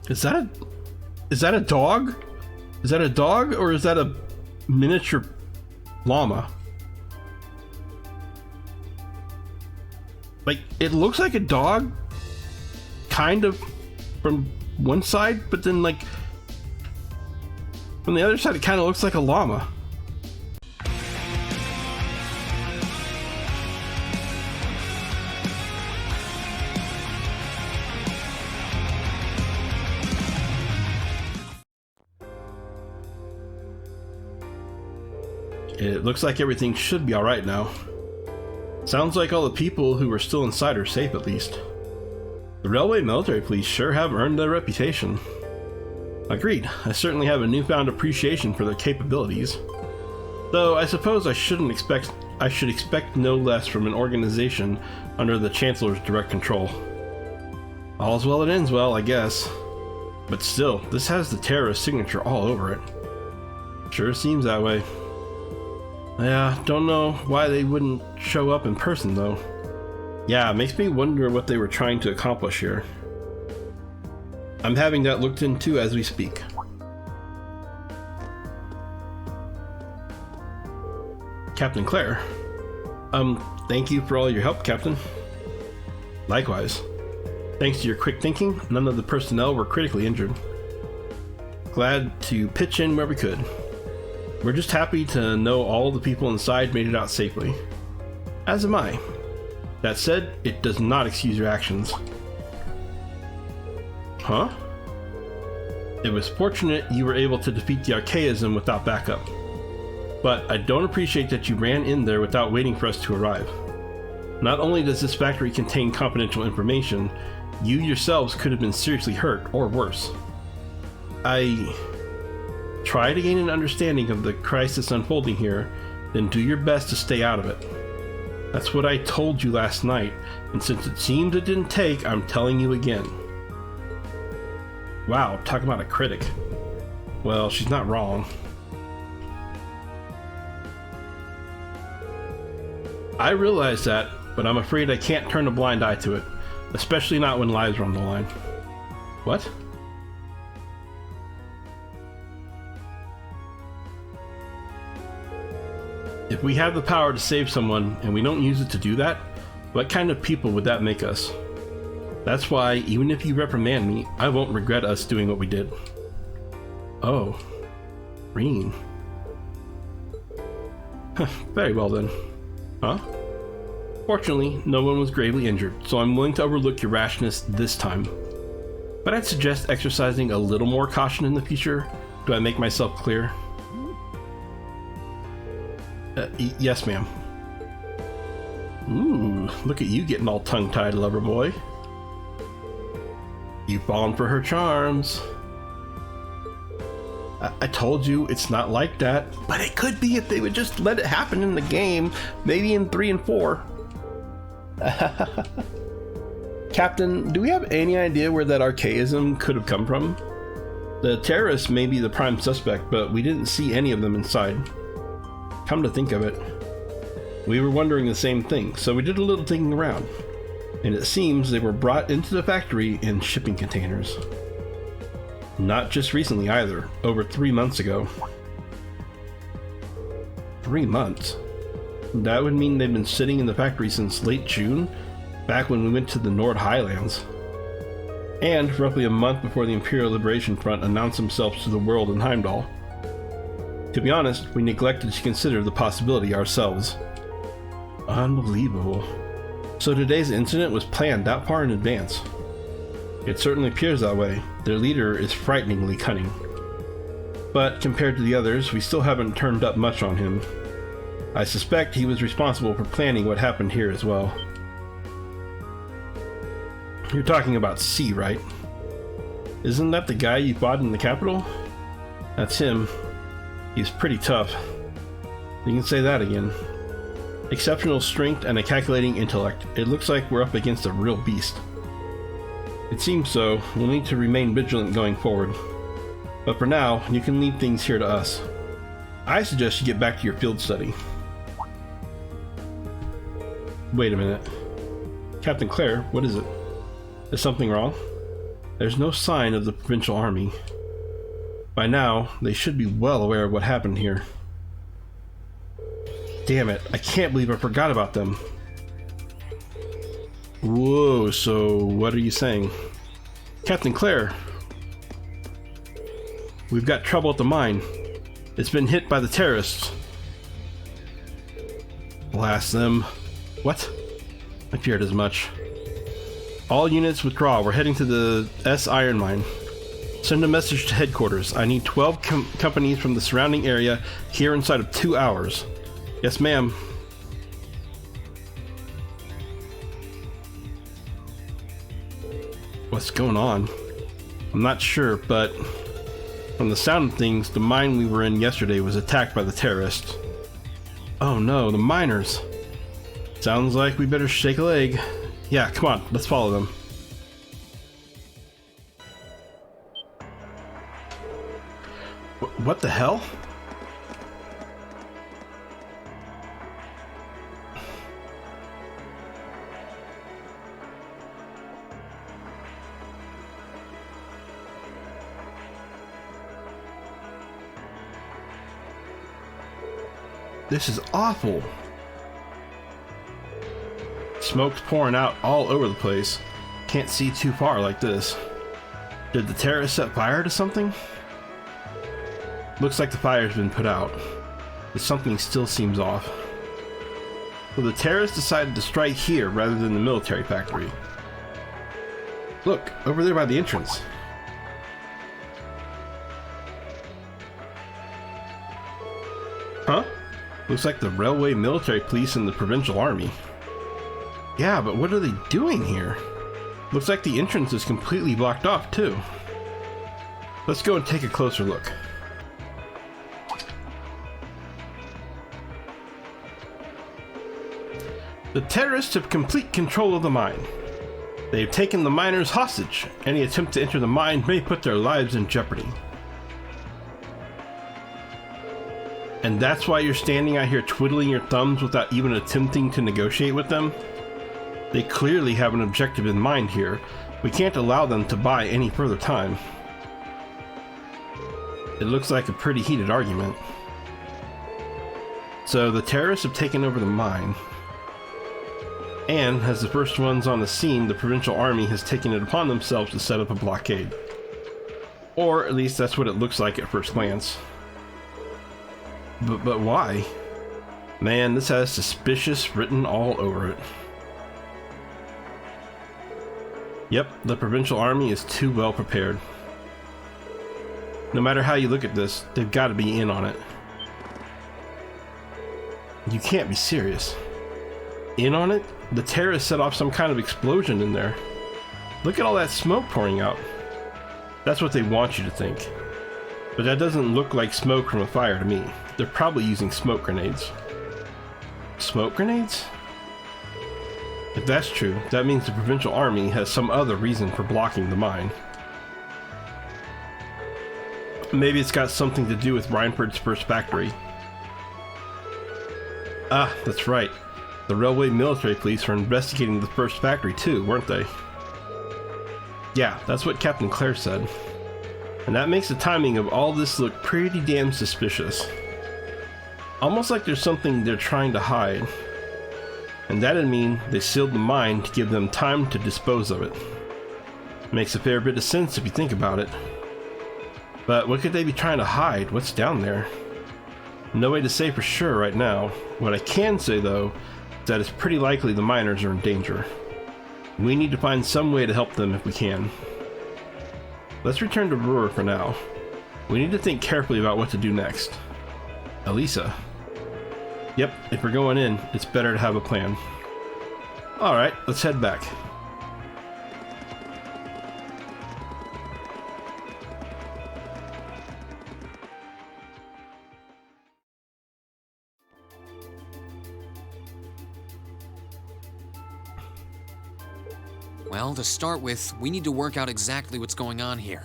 Is that a dog? Is that a dog or is that a miniature llama? Like, it looks like a dog, kind of, from one side, but then, like, from the other side, it kind of looks like a llama. It looks like everything should be alright now. Sounds like all the people who were still inside are safe, at least. The railway military police sure have earned their reputation. Agreed, I certainly have a newfound appreciation for their capabilities. Though I suppose I should expect no less from an organization under the Chancellor's direct control. All's well that ends well, I guess. But still, this has the terrorist signature all over it. Sure seems that way. Yeah, don't know why they wouldn't show up in person though. Yeah, it makes me wonder what they were trying to accomplish here. I'm having that looked into as we speak. Captain Claire. Thank you for all your help, Captain. Likewise. Thanks to your quick thinking, none of the personnel were critically injured. Glad to pitch in where we could. We're just happy to know all the people inside made it out safely. As am I. That said, it does not excuse your actions. Huh? It was fortunate you were able to defeat the archaism without backup. But I don't appreciate that you ran in there without waiting for us to arrive. Not only does this factory contain confidential information, you yourselves could have been seriously hurt, or worse. Try to gain an understanding of the crisis unfolding here, then do your best to stay out of it. That's what I told you last night, and since it seems it didn't take, I'm telling you again. Wow, talk about a critic. Well, she's not wrong. I realize that, but I'm afraid I can't turn a blind eye to it, especially not when lives are on the line. What? If we have the power to save someone and we don't use it to do that, what kind of people would that make us? That's why, even if you reprimand me, I won't regret us doing what we did. Oh. Reen. Very well then. Huh? Fortunately, no one was gravely injured, so I'm willing to overlook your rashness this time. But I'd suggest exercising a little more caution in the future. Do I make myself clear? Yes, ma'am. Ooh, look at you getting all tongue-tied, lover boy. You've fallen for her charms. I told you it's not like that, but it could be if they would just let it happen in the game, maybe in 3 and 4. Captain, do we have any idea where that archaism could have come from? The terrorists may be the prime suspect, but we didn't see any of them inside. Come to think of it, we were wondering the same thing, so we did a little digging around, and it seems they were brought into the factory in shipping containers. Not just recently either, over 3 months ago. 3 months? That would mean they've been sitting in the factory since late June, back when we went to the Nord Highlands. And roughly a month before the Imperial Liberation Front announced themselves to the world in Heimdall. To be honest, we neglected to consider the possibility ourselves. Unbelievable. So today's incident was planned that far in advance. It certainly appears that way. Their leader is frighteningly cunning. But compared to the others, we still haven't turned up much on him. I suspect he was responsible for planning what happened here as well. You're talking about C, right? Isn't that the guy you fought in the capital? That's him. He's pretty tough. You can say that again. Exceptional strength and a calculating intellect. It looks like we're up against a real beast. It seems so. We'll need to remain vigilant going forward. But for now, you can leave things here to us. I suggest you get back to your field study. Wait a minute. Captain Claire, what is it? Is something wrong? There's no sign of the provincial army. By now, they should be well aware of what happened here. Damn it, I can't believe I forgot about them. Whoa, so what are you saying? Captain Claire, we've got trouble at the mine. It's been hit by the terrorists. Blast them. What? I feared as much. All units withdraw. We're heading to the S iron mine. Send a message to headquarters. I need 12 companies from the surrounding area here inside of 2 hours. Yes, ma'am. What's going on? I'm not sure, but from the sound of things, the mine we were in yesterday was attacked by the terrorists. Oh no, the miners. Sounds like we better shake a leg. Yeah, come on, let's follow them. What the hell? This is awful. Smoke's pouring out all over the place. Can't see too far like this. Did the terrorists set fire to something? Looks like the fire's been put out, but something still seems off. So the terrorists decided to strike here rather than the military factory. Look, over there by the entrance. Huh? Looks like the railway military police and the provincial army. Yeah, but what are they doing here? Looks like the entrance is completely blocked off too. Let's go and take a closer look. The terrorists have complete control of the mine. They've taken the miners hostage. Any attempt to enter the mine may put their lives in jeopardy. And that's why you're standing out here twiddling your thumbs without even attempting to negotiate with them? They clearly have an objective in mind here. We can't allow them to buy any further time. It looks like a pretty heated argument. So the terrorists have taken over the mine. And as the first ones on the scene, the provincial army has taken it upon themselves to set up a blockade. Or at least that's what it looks like at first glance. But why? Man, this has suspicious written all over it. Yep, the provincial army is too well prepared. No matter how you look at this, they've got to be in on it. You can't be serious. In on it? The terrorists set off some kind of explosion in there. Look at all that smoke pouring out. That's what they want you to think. But that doesn't look like smoke from a fire to me. They're probably using smoke grenades. Smoke grenades? If that's true, that means the provincial army has some other reason for blocking the mine. Maybe it's got something to do with Reinford's first factory. Ah, that's right. The railway military police were investigating the first factory too, weren't they? Yeah, that's what Captain Claire said. And that makes the timing of all this look pretty damn suspicious. Almost like there's something they're trying to hide. And that'd mean they sealed the mine to give them time to dispose of it. Makes a fair bit of sense if you think about it. But what could they be trying to hide? What's down there? No way to say for sure right now. What I can say though, is that it's pretty likely the miners are in danger. We need to find some way to help them if we can. Let's return to Brewer for now. We need to think carefully about what to do next. Elisa. Yep, if we're going in, it's better to have a plan. Alright, let's head back. Well, to start with, we need to work out exactly what's going on here.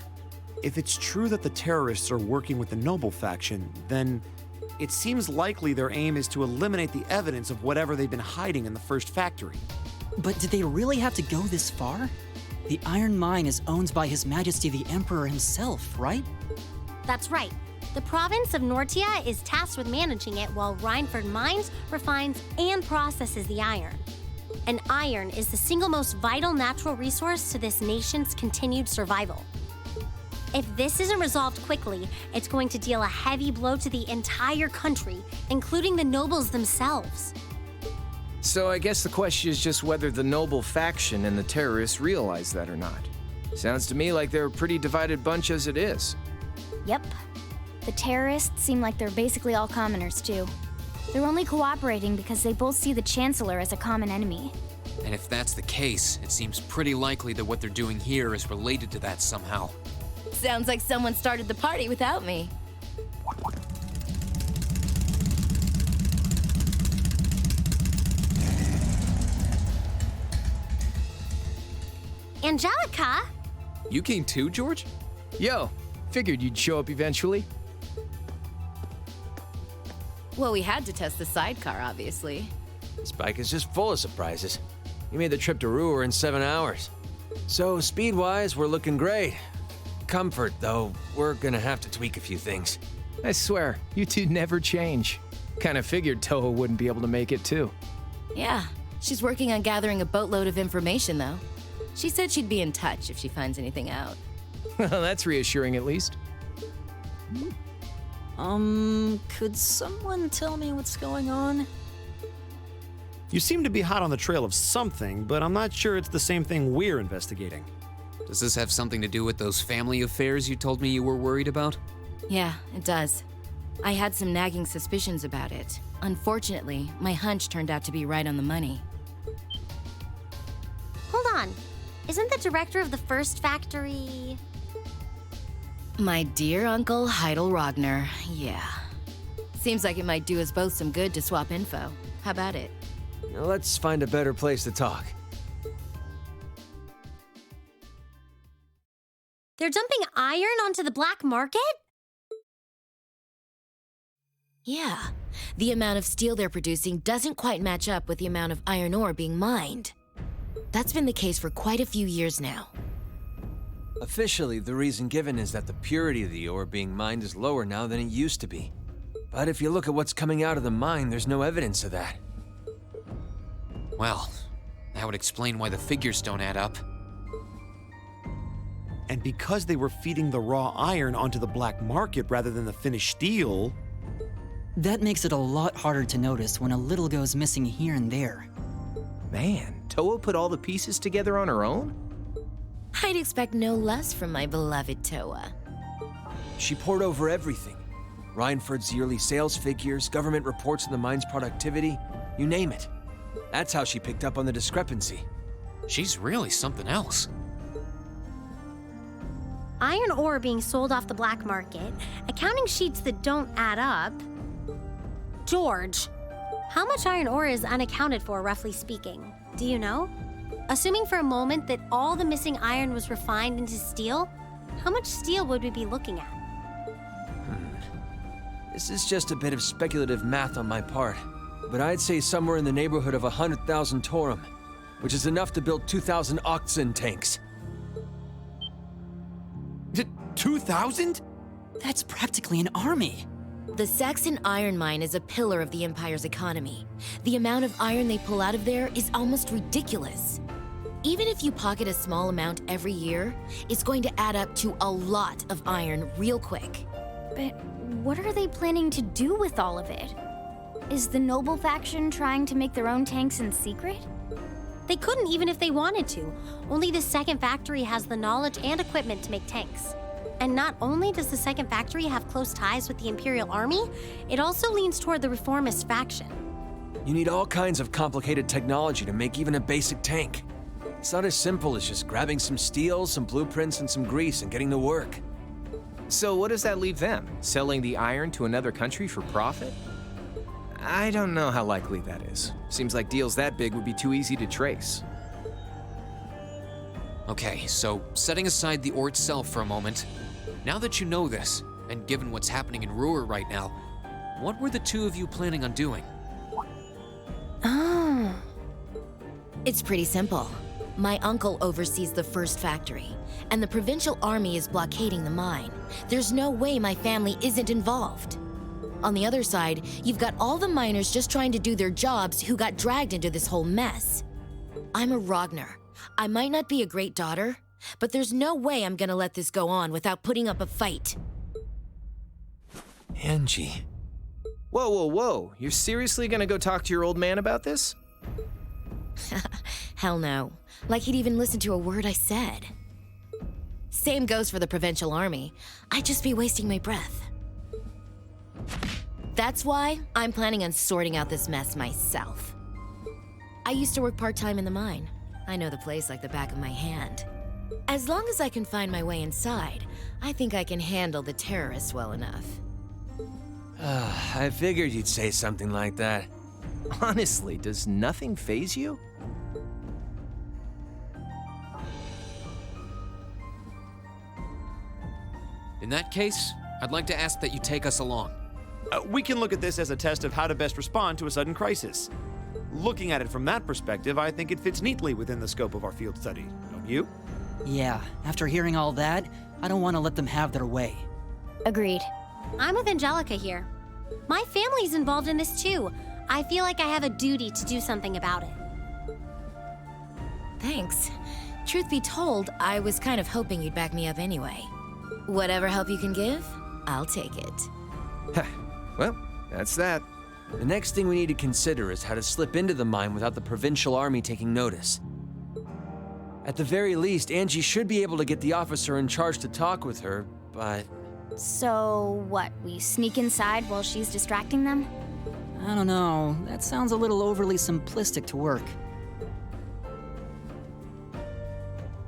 If it's true that the terrorists are working with the Noble faction, then it seems likely their aim is to eliminate the evidence of whatever they've been hiding in the first factory. But did they really have to go this far? The iron mine is owned by His Majesty the Emperor himself, right? That's right. The province of Nortia is tasked with managing it while Reinford mines, refines, and processes the iron. And iron is the single most vital natural resource to this nation's continued survival. If this isn't resolved quickly, it's going to deal a heavy blow to the entire country, including the nobles themselves. So I guess the question is just whether the noble faction and the terrorists realize that or not. Sounds to me like they're a pretty divided bunch as it is. Yep. The terrorists seem like they're basically all commoners, too. They're only cooperating because they both see the Chancellor as a common enemy. And if that's the case, it seems pretty likely that what they're doing here is related to that somehow. Sounds like someone started the party without me. Angelica? You came too, George? Yo, figured you'd show up eventually. Well, we had to test the sidecar, obviously. This bike is just full of surprises. You made the trip to Ruhr in 7 hours. So, speed-wise, we're looking great. Comfort, though, we're gonna have to tweak a few things. I swear, you two never change. Kinda figured Toho wouldn't be able to make it too. Yeah, she's working on gathering a boatload of information, though. She said she'd be in touch if she finds anything out. Well, that's reassuring at least. Could someone tell me what's going on? You seem to be hot on the trail of something, but I'm not sure it's the same thing we're investigating. Does this have something to do with those family affairs you told me you were worried about? Yeah, it does. I had some nagging suspicions about it. Unfortunately, my hunch turned out to be right on the money. Hold on. Isn't the director of the first factory... My dear Uncle Heidel Rogner, yeah. Seems like it might do us both some good to swap info. How about it? Now, let's find a better place to talk. They're dumping iron onto the black market? Yeah. The amount of steel they're producing doesn't quite match up with the amount of iron ore being mined. That's been the case for quite a few years now. Officially, the reason given is that the purity of the ore being mined is lower now than it used to be. But if you look at what's coming out of the mine, there's no evidence of that. Well, that would explain why the figures don't add up. And because they were feeding the raw iron onto the black market rather than the finished steel... That makes it a lot harder to notice when a little goes missing here and there. Man, Toho put all the pieces together on her own? I'd expect no less from my beloved Toa. She poured over everything. Reinford's yearly sales figures, government reports on the mine's productivity, you name it. That's how she picked up on the discrepancy. She's really something else. Iron ore being sold off the black market, accounting sheets that don't add up. George, how much iron ore is unaccounted for, roughly speaking? Do you know? Assuming for a moment that all the missing iron was refined into steel, how much steel would we be looking at? This is just a bit of speculative math on my part, but I'd say somewhere in the neighborhood of 100,000 torum, which is enough to build 2,000 oxen tanks. 2,000? That's practically an army. The Saxon iron mine is a pillar of the Empire's economy. The amount of iron they pull out of there is almost ridiculous. Even if you pocket a small amount every year, it's going to add up to a lot of iron real quick. But what are they planning to do with all of it? Is the noble faction trying to make their own tanks in secret? They couldn't even if they wanted to. Only the second factory has the knowledge and equipment to make tanks. And not only does the second factory have close ties with the Imperial Army, it also leans toward the reformist faction. You need all kinds of complicated technology to make even a basic tank. It's not as simple as just grabbing some steel, some blueprints, and some grease and getting to work. So what does that leave them? Selling the iron to another country for profit? I don't know how likely that is. Seems like deals that big would be too easy to trace. Okay, so setting aside the ore itself for a moment, now that you know this, and given what's happening in Ruhr right now, what were the two of you planning on doing? Oh. It's pretty simple. My uncle oversees the first factory, and the provincial army is blockading the mine. There's no way my family isn't involved. On the other side, you've got all the miners just trying to do their jobs who got dragged into this whole mess. I'm a Ragnar. I might not be a great daughter, but there's no way I'm gonna let this go on without putting up a fight. Angie. Whoa, whoa, whoa. You're seriously gonna go talk to your old man about this? Hell no. Like he'd even listen to a word I said. Same goes for the provincial army. I'd just be wasting my breath. That's why I'm planning on sorting out this mess myself. I used to work part-time in the mine. I know the place like the back of my hand. As long as I can find my way inside, I think I can handle the terrorists well enough. I figured you'd say something like that. Honestly, does nothing faze you? In that case, I'd like to ask that you take us along. We can look at this as a test of how to best respond to a sudden crisis. Looking at it from that perspective, I think it fits neatly within the scope of our field study, don't you? Yeah, after hearing all that, I don't want to let them have their way. Agreed. I'm with Angelica here. My family's involved in this too. I feel like I have a duty to do something about it. Thanks. Truth be told, I was kind of hoping you'd back me up anyway. Whatever help you can give, I'll take it. Well, that's that. The next thing we need to consider is how to slip into the mine without the provincial army taking notice. At the very least, Angie should be able to get the officer in charge to talk with her, but... So, what, we sneak inside while she's distracting them? I don't know, that sounds a little overly simplistic to work.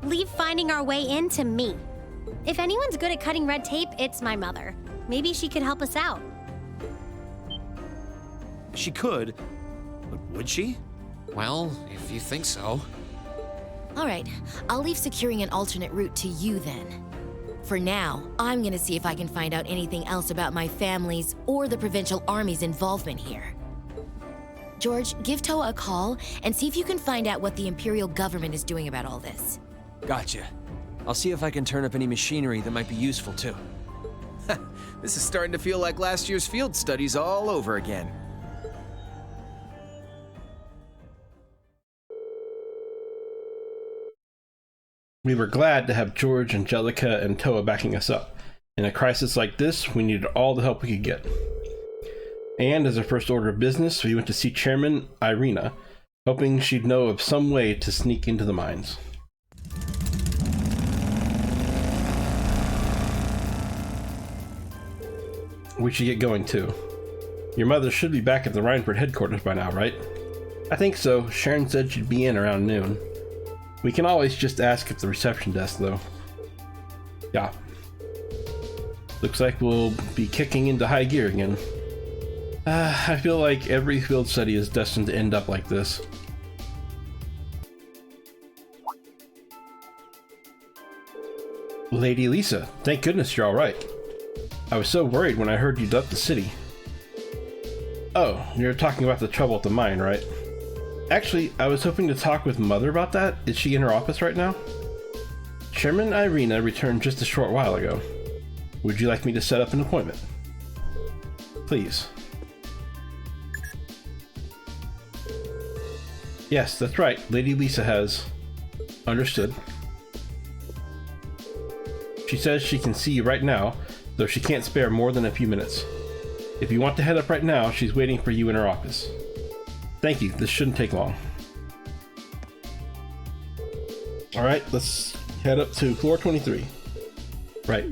Leave finding our way in to me. If anyone's good at cutting red tape, it's my mother. Maybe she could help us out. She could, but would she? Well, if you think so. All right, I'll leave securing an alternate route to you then. For now, I'm gonna see if I can find out anything else about my family's or the provincial army's involvement here. George, give Toa a call and see if you can find out what the Imperial government is doing about all this. Gotcha. I'll see if I can turn up any machinery that might be useful too. This is starting to feel like last year's field studies all over again. We were glad to have George, Angelica, and Toa backing us up. In a crisis like this, we needed all the help we could get. And as a first order of business, we went to see Chairman Irina, hoping she'd know of some way to sneak into the mines. We should get going too. Your mother should be back at the Rhineford headquarters by now, right? I think so. Sharon said she'd be in around noon. We can always just ask at the reception desk, though. Yeah. Looks like we'll be kicking into high gear again. I feel like every field study is destined to end up like this. Lady Lisa, thank goodness you're alright. I was so worried when I heard you'd left the city. Oh, you're talking about the trouble at the mine, right? Actually, I was hoping to talk with Mother about that. Is she in her office right now? Chairman Irina returned just a short while ago. Would you like me to set up an appointment? Please. Yes, that's right. Lady Lisa has. Understood. She says she can see you right now, though she can't spare more than a few minutes. If you want to head up right now, she's waiting for you in her office. Thank you, this shouldn't take long. Alright, let's head up to floor 23. Right.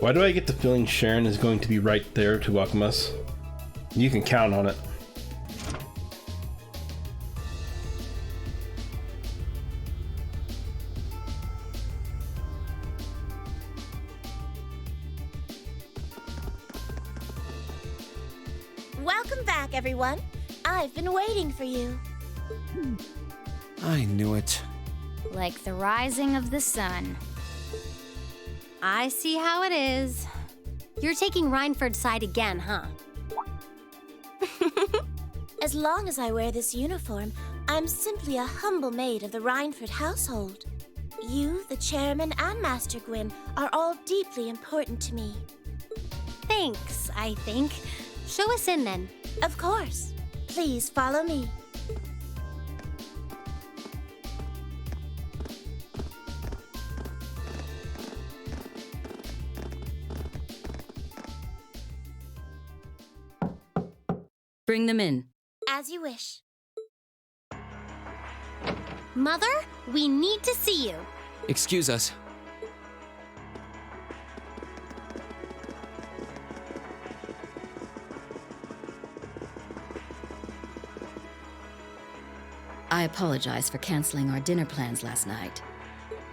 Why do I get the feeling Sharon is going to be right there to welcome us? You can count on it. Welcome back, everyone. I've been waiting for you. I knew it. Like the rising of the sun. I see how it is. You're taking Rhineford's side again, huh? As long as I wear this uniform, I'm simply a humble maid of the Rhineford household. You, the chairman, and Master Gwyn are all deeply important to me. Thanks, I think. Show us in then. Of course. Please follow me. Bring them in. As you wish. Mother, we need to see you. Excuse us. I apologize for canceling our dinner plans last night,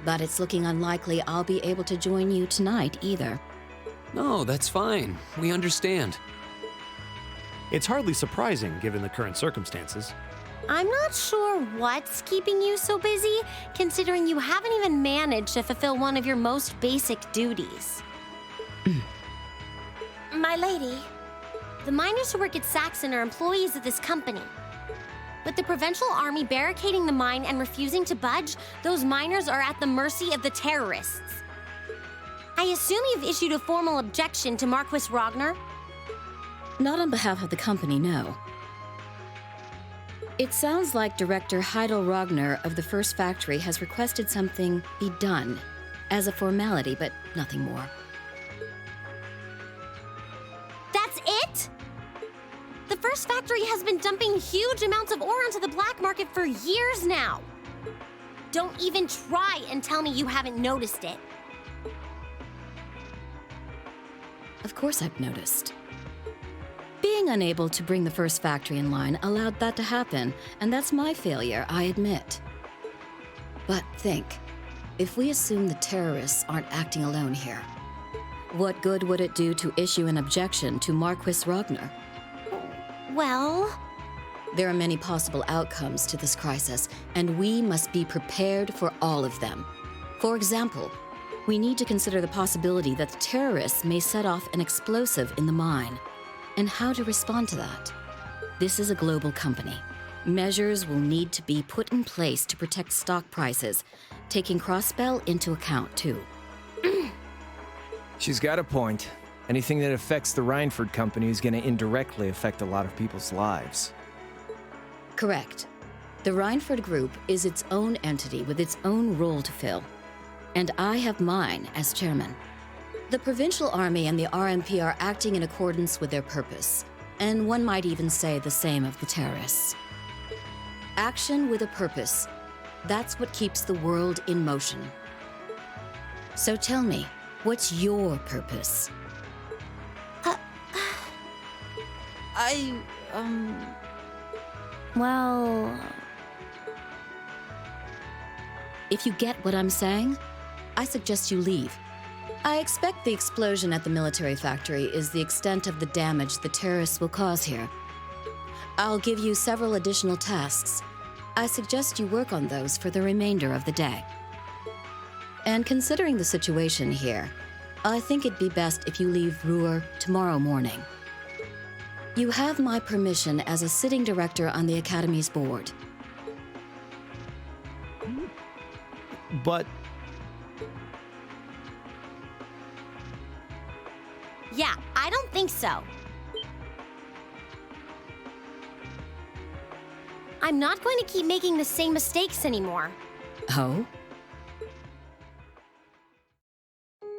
but it's looking unlikely I'll be able to join you tonight either. No, that's fine. We understand. It's hardly surprising given the current circumstances. I'm not sure what's keeping you so busy, considering you haven't even managed to fulfill one of your most basic duties. My lady. The miners who work at Saxon are employees of this company. With the Provincial Army barricading the mine and refusing to budge, those miners are at the mercy of the terrorists. I assume you've issued a formal objection to Marquis Ragnar? Not on behalf of the company, no. It sounds like Director Heidel Ragnar of the First Factory has requested something be done as a formality, but nothing more. That's it? The First Factory has been dumping huge amounts of ore onto the black market for years now. Don't even try and tell me you haven't noticed it. Of course I've noticed. Being unable to bring the First Factory in line allowed that to happen, and that's my failure, I admit. But think, if we assume the terrorists aren't acting alone here, what good would it do to issue an objection to Marquis Ragnar? Well, there are many possible outcomes to this crisis, and we must be prepared for all of them. For example, we need to consider the possibility that the terrorists may set off an explosive in the mine, and how to respond to that. This is a global company. Measures will need to be put in place to protect stock prices, taking cross-spell into account, too. She's got a point. Anything that affects the Rhineford company is going to indirectly affect a lot of people's lives. Correct. The Rhineford Group is its own entity with its own role to fill, and I have mine as chairman. The Provincial Army and the RMP are acting in accordance with their purpose, and one might even say the same of the terrorists. Action with a purpose, that's what keeps the world in motion. So tell me, what's your purpose? Well... If you get what I'm saying, I suggest you leave. I expect the explosion at the military factory is the extent of the damage the terrorists will cause here. I'll give you several additional tasks. I suggest you work on those for the remainder of the day. And considering the situation here, I think it'd be best if you leave Ruhr tomorrow morning. You have my permission as a sitting director on the Academy's board. But yeah, I don't think so. I'm not going to keep making the same mistakes anymore. Oh?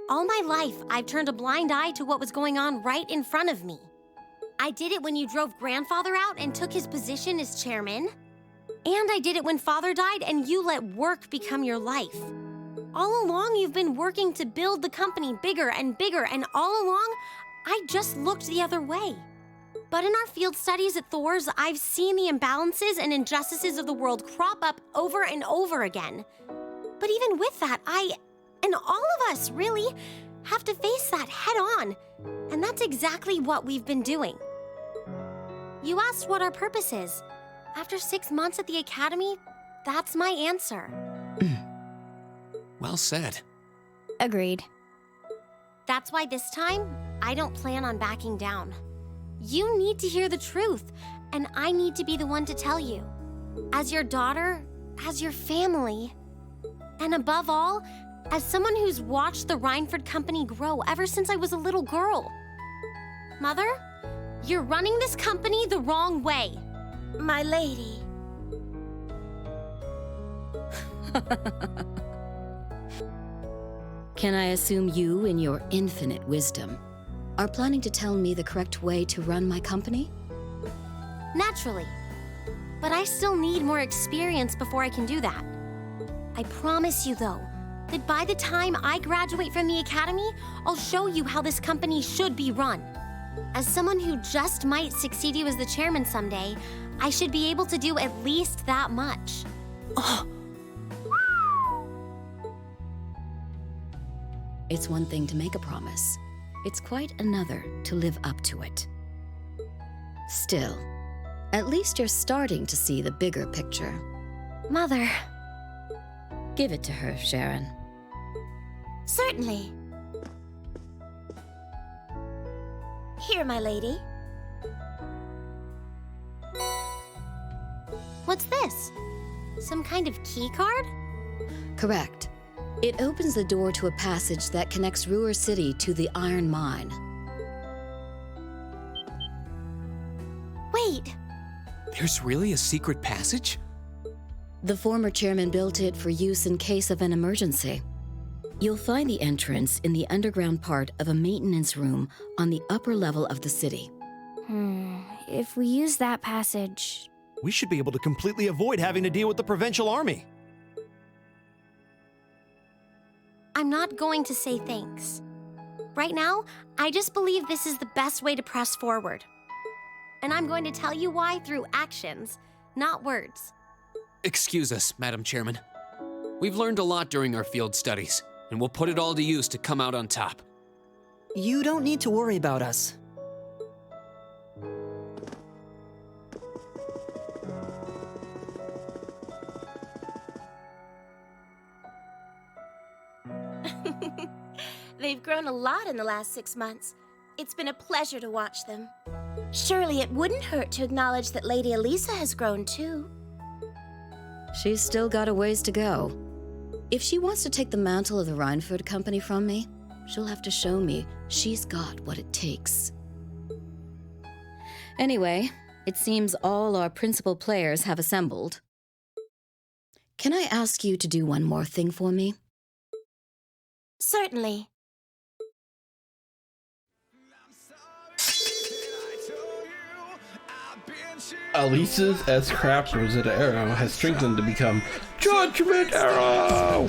All my life, I've turned a blind eye to what was going on right in front of me. I did it when you drove Grandfather out and took his position as chairman. And I did it when Father died and you let work become your life. All along, you've been working to build the company bigger, and all along, I just looked the other way. But in our field studies at Thor's, I've seen the imbalances and injustices of the world crop up over and over again. But even with that, I, and all of us, really, have to face that head on. And that's exactly what we've been doing. You asked what our purpose is. After 6 months at the Academy, that's my answer. Well said. Agreed. That's why this time, I don't plan on backing down. You need to hear the truth, and I need to be the one to tell you. as your daughter, as your family, and above all, as someone who's watched the Reinford Company grow ever since I was a little girl. Mother, you're running this company the wrong way. My lady. Can I assume you, in your infinite wisdom, are planning to tell me the correct way to run my company? Naturally. But I still need more experience before I can do that. I promise you, though, that by the time I graduate from the academy, I'll show you how this company should be run. As someone who just might succeed you as the chairman someday, I should be able to do at least that much. It's one thing to make a promise. It's quite another to live up to it. Still, at least you're starting to see the bigger picture. Mother. Give it to her, Sharon. Certainly. Here, my lady. What's this? Some kind of key card? Correct. It opens the door to a passage that connects Ruhr City to the iron mine. Wait! There's really a secret passage? The former chairman built it for use in case of an emergency. You'll find the entrance in the underground part of a maintenance room on the upper level of the city. If we use that passage... We should be able to completely avoid having to deal with the provincial army. I'm not going to say thanks. Right now, I just believe this is the best way to press forward. And I'm going to tell you why through actions, not words. Excuse us, Madam Chairman. We've learned a lot during our field studies, and we'll put it all to use to come out on top. You don't need to worry about us. They've grown a lot in the last 6 months. It's been a pleasure to watch them. Surely it wouldn't hurt to acknowledge that Lady Elisa has grown too. She's still got a ways to go. If she wants to take the mantle of the Reinford Company from me, she'll have to show me she's got what it takes. Anyway, it seems all our principal players have assembled. Can I ask you to do one more thing for me? Certainly. Elisa's S-Craft Rosetta Arrow has strengthened to become Judgment Arrow!